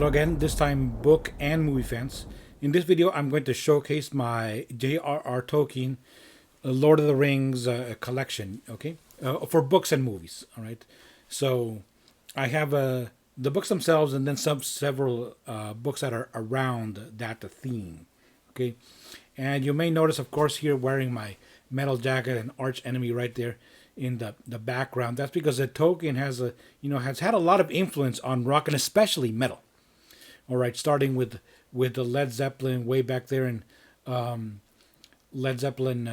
Hello again, this time book and movie fans. In this video, I'm going to showcase my J.R.R. Tolkien Lord of the Rings collection, okay? For books and movies, all right? So I have the books themselves and then several books that are around that theme, okay? And you may notice, of course, here wearing my metal jacket and arch enemy right there in the background. That's because Tolkien has had a lot of influence on rock and especially metal. All right, starting with the Led Zeppelin way back there in Led Zeppelin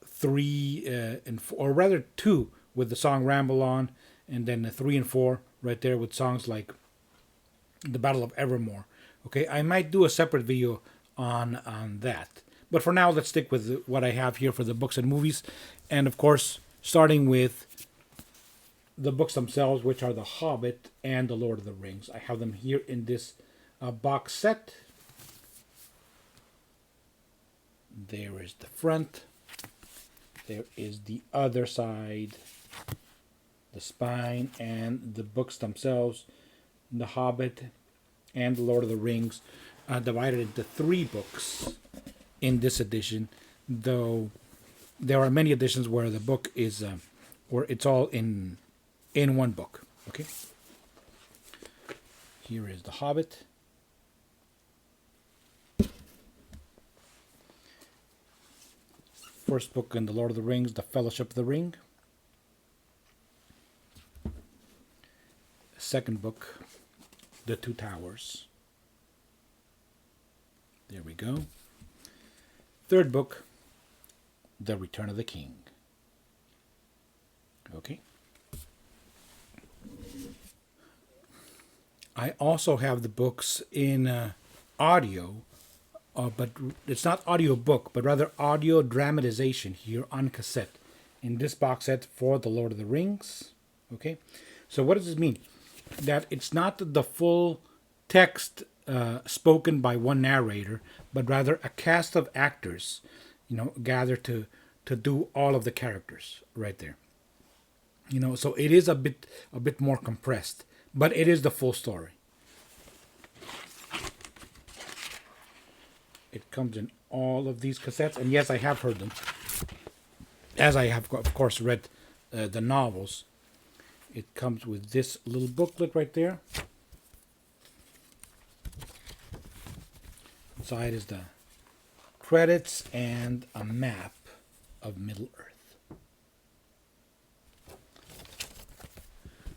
3 and 4, or rather 2 with the song Ramble On, and then 3 and 4 right there with songs like The Battle of Evermore. Okay, I might do a separate video on that. But for now, let's stick with what I have here for the books and movies. And of course, starting with the books themselves, which are The Hobbit and The Lord of the Rings. I have them here in this box set. There is the front. There is the other side, the spine, and the books themselves. The Hobbit and The Lord of the Rings divided into 3 books in this edition, though there are many editions where the book is where it's all in one book. Okay. Here is The Hobbit. First book in The Lord of the Rings, The Fellowship of the Ring. Second book, The Two Towers. There we go. Third book, The Return of the King. Okay. I also have the books in audio, but it's not audio book, but rather audio dramatization here on cassette in this box set for The Lord of the Rings. Okay, so what does this mean? That it's not the full text spoken by one narrator, but rather a cast of actors, gathered to do all of the characters right there. So it is a bit more compressed, but it is the full story. It comes in all of these cassettes, and yes, I have heard them, as I have, of course, read the novels. It comes with this little booklet right there. Inside is the credits and a map of Middle Earth.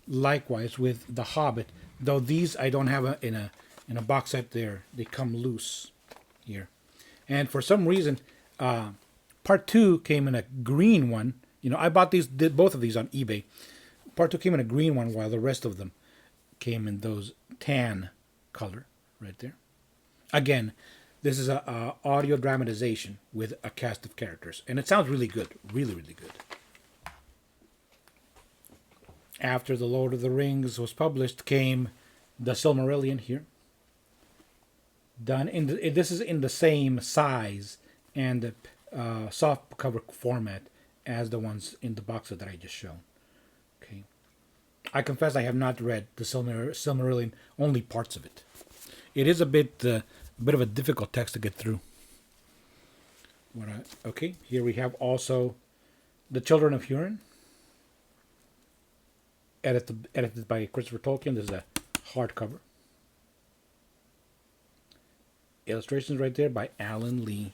Likewise with The Hobbit, though these I don't have in a box set there. They come loose here. And for some reason, part 2 came in a green one. I bought both of these on eBay. Part 2 came in a green one, while the rest of them came in those tan color right there. Again, this is a audio dramatization with a cast of characters, and it sounds really good, really, really good. After The Lord of the Rings was published, came the Silmarillion here. Done this is in the same size and soft cover format as the ones in the box set that I just shown. Okay, I confess I have not read the Silmarillion, only parts of it. It is a bit of a difficult text to get through. Okay, here we have also The Children of Hurin, edited by Christopher Tolkien. This is a hardcover. Illustrations right there by Alan Lee.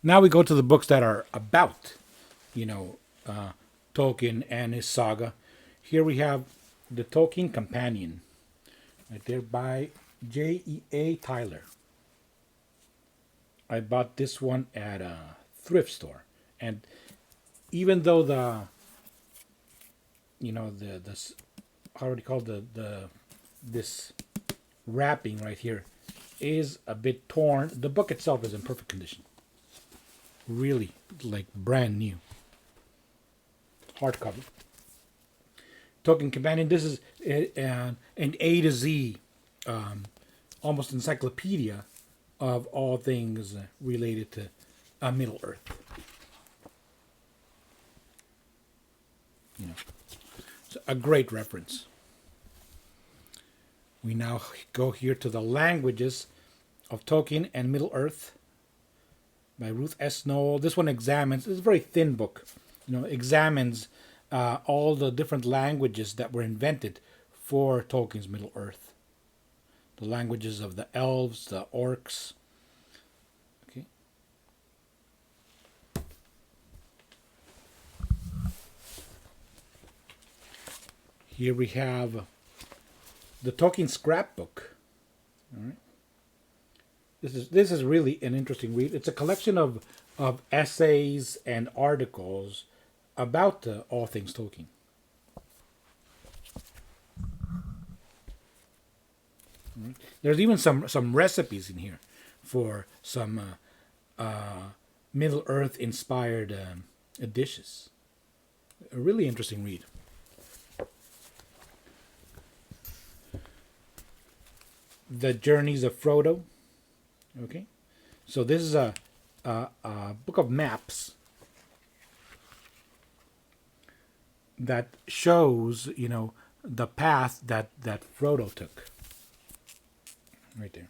Now we go to the books that are about, Tolkien and his saga. Here we have the Tolkien Companion, right there by J.E.A. Tyler. I bought this one at a thrift store, and even though this wrapping right here is a bit torn, the book itself is in perfect condition. Really, like brand new. Hardcover. Tolkien Companion. This is an A to Z, almost encyclopedia of all things related to Middle Earth. So a great reference. We now go here to the languages of Tolkien and Middle Earth by Ruth S. Noel. This one examines, it's a very thin book, examines all the different languages that were invented for Tolkien's Middle Earth. The languages of the elves, the orcs. Okay. Here we have the Tolkien scrapbook. All right. This is really an interesting read. It's a collection of essays and articles about all things Tolkien. Right. There's even some recipes in here for some Middle Earth inspired dishes. A really interesting read. The Journeys of Frodo. Okay, so this is a book of maps that shows, the path that Frodo took. Right there.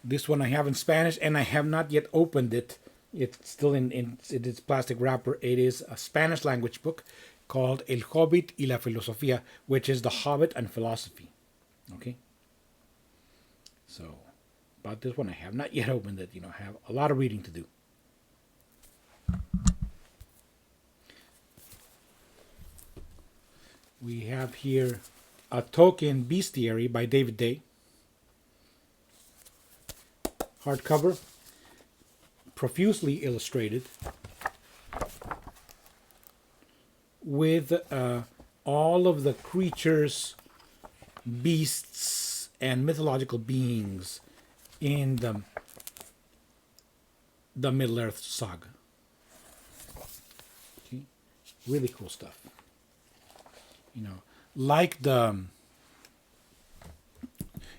This one I have in Spanish, and I have not yet opened it. It's still in its plastic wrapper. It is a Spanish language book called El Hobbit y la Filosofía, which is the Hobbit and philosophy. Okay. So, about this one, I have not yet opened it. I have a lot of reading to do. We have here a Tolkien Bestiary by David Day. Hardcover, profusely illustrated, with all of the creatures, beasts, and mythological beings in the Middle-earth saga. Okay. Really cool stuff. Like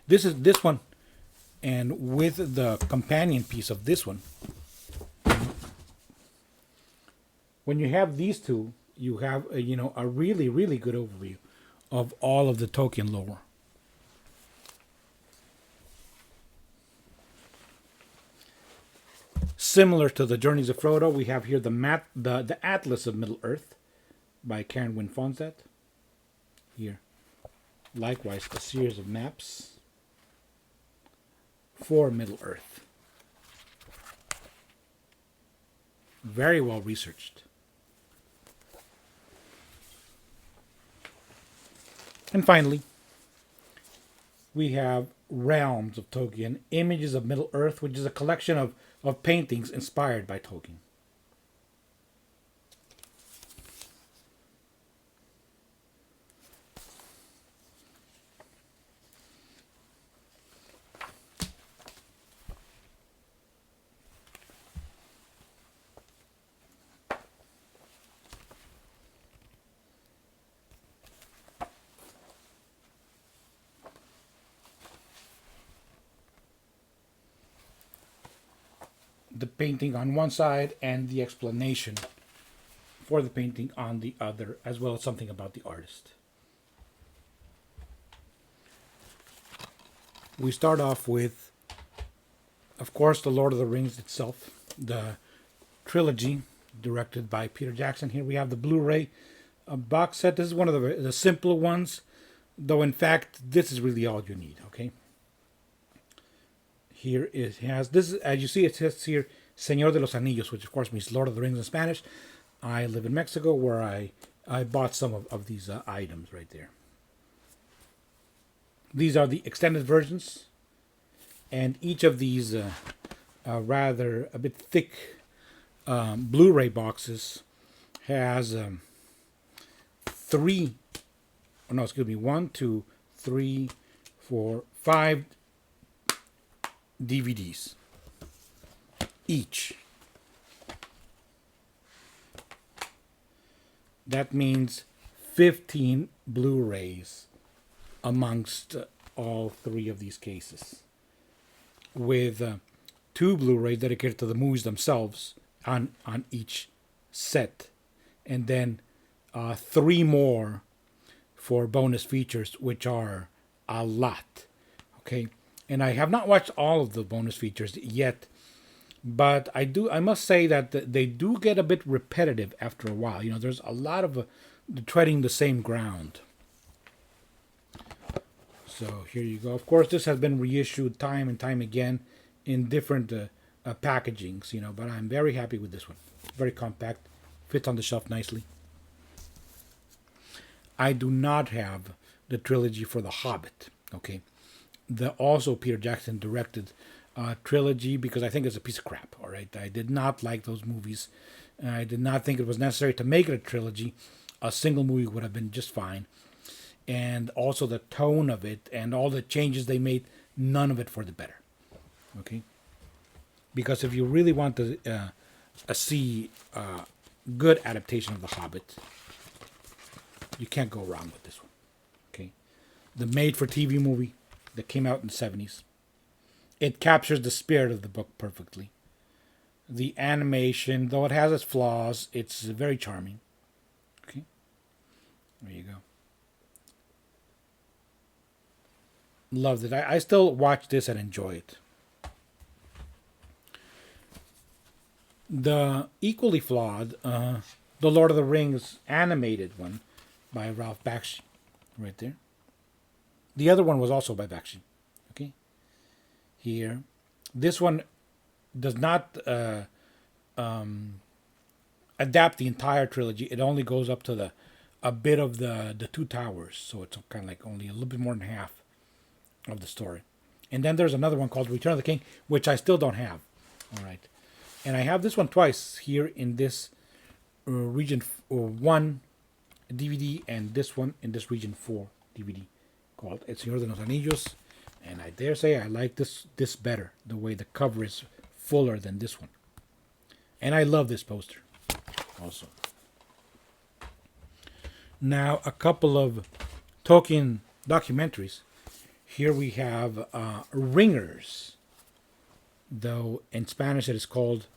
this one, and with the companion piece of this one, when you have these two, you have a really, really good overview of all of the Tolkien lore. Similar to the Journeys of Frodo, we have here the Atlas of Middle Earth by Karen Wynne Fonset. Here, likewise, a series of maps for Middle Earth. Very well researched. And finally, we have Realms of Tolkien, Images of Middle Earth, which is a collection of paintings inspired by Tolkien. The painting on one side and the explanation for the painting on the other, as well as something about the artist. We start off with, of course, The Lord of the Rings itself, the trilogy directed by Peter Jackson. Here we have the Blu-ray box set. This is one of the simpler ones, though in fact this is really all you need. Okay. Here it has, this is, as you see, it says here, Señor de los Anillos, which of course means Lord of the Rings in Spanish. I live in Mexico, where I bought some of these items right there. These are the extended versions, and each of these rather a bit thick Blu-ray boxes has 1, 2, 3, 4, 5 DVDs each. That means 15 Blu-rays amongst all 3 of these cases, with 2 Blu-rays dedicated to the movies themselves on each set, and then 3 more for bonus features, which are a lot. Okay, and I have not watched all of the bonus features yet, but I must say that they do get a bit repetitive after a while. There's a lot of treading the same ground. So here you go. Of course, this has been reissued time and time again in different packagings, but I'm very happy with this one. Very compact, fits on the shelf nicely. I do not have the trilogy for The Hobbit, okay? The also Peter Jackson directed trilogy, because I think it's a piece of crap, all right? I did not like those movies. I did not think it was necessary to make it a trilogy. A single movie would have been just fine. And also the tone of it and all the changes they made, none of it for the better, okay? Because if you really want to see a good adaptation of The Hobbit, you can't go wrong with this one, okay? The made-for-TV movie that came out in the 70s. It captures the spirit of the book perfectly. The animation, though it has its flaws, it's very charming. Okay, there you go. Loved it. I still watch this and enjoy it. The equally flawed, The Lord of the Rings animated one by Ralph Bakshi, right there. The other one was also by Bakshi. Okay, here, this one does not adapt the entire trilogy. It only goes up to a bit of the Two Towers, so it's kind of like only a little bit more than half of the story. And then there's another one called Return of the King, which I still don't have. All right, and I have this one twice here in this region 1 DVD, and this one in this region 4 DVD called El Señor de los Anillos. And I dare say I like this better, the way the cover is fuller than this one. And I love this poster also. Now, a couple of Tolkien documentaries. Here we have Ringers, though in Spanish it is called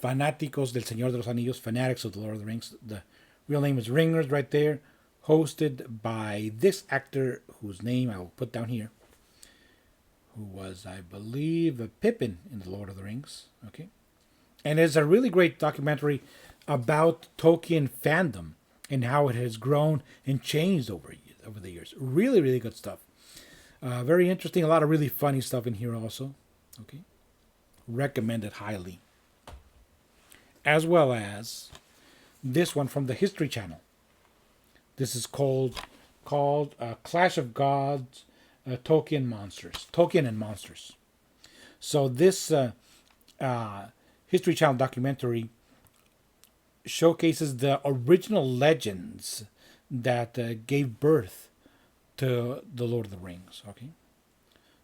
Fanáticos del Señor de los Anillos, Fanatics of the Lord of the Rings. The real name is Ringers right there, hosted by this actor whose name I will put down here, who was, I believe, Pippin in The Lord of the Rings. Okay, and it's a really great documentary about Tolkien fandom and how it has grown and changed over the years. Really, really good stuff. Very interesting. A lot of really funny stuff in here also. Okay, recommend it highly. As well as this one from the History Channel. This is called Clash of Gods, Tolkien and Monsters. So this History Channel documentary showcases the original legends that gave birth to the Lord of the Rings. Okay,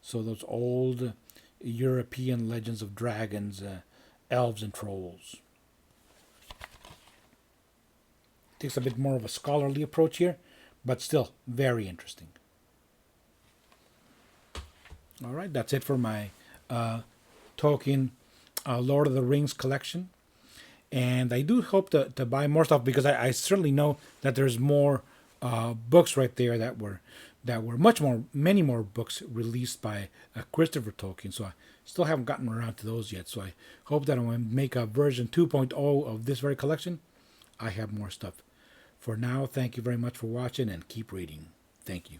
so those old European legends of dragons, elves, and trolls. Takes a bit more of a scholarly approach here, but still very interesting. All right, that's it for my Tolkien Lord of the Rings collection. And I do hope to buy more stuff, because I certainly know that there's more books right there that were many more books released by Christopher Tolkien. So I still haven't gotten around to those yet. So I hope that when I make a version 2.0 of this very collection, I have more stuff. For now, thank you very much for watching, and keep reading. Thank you.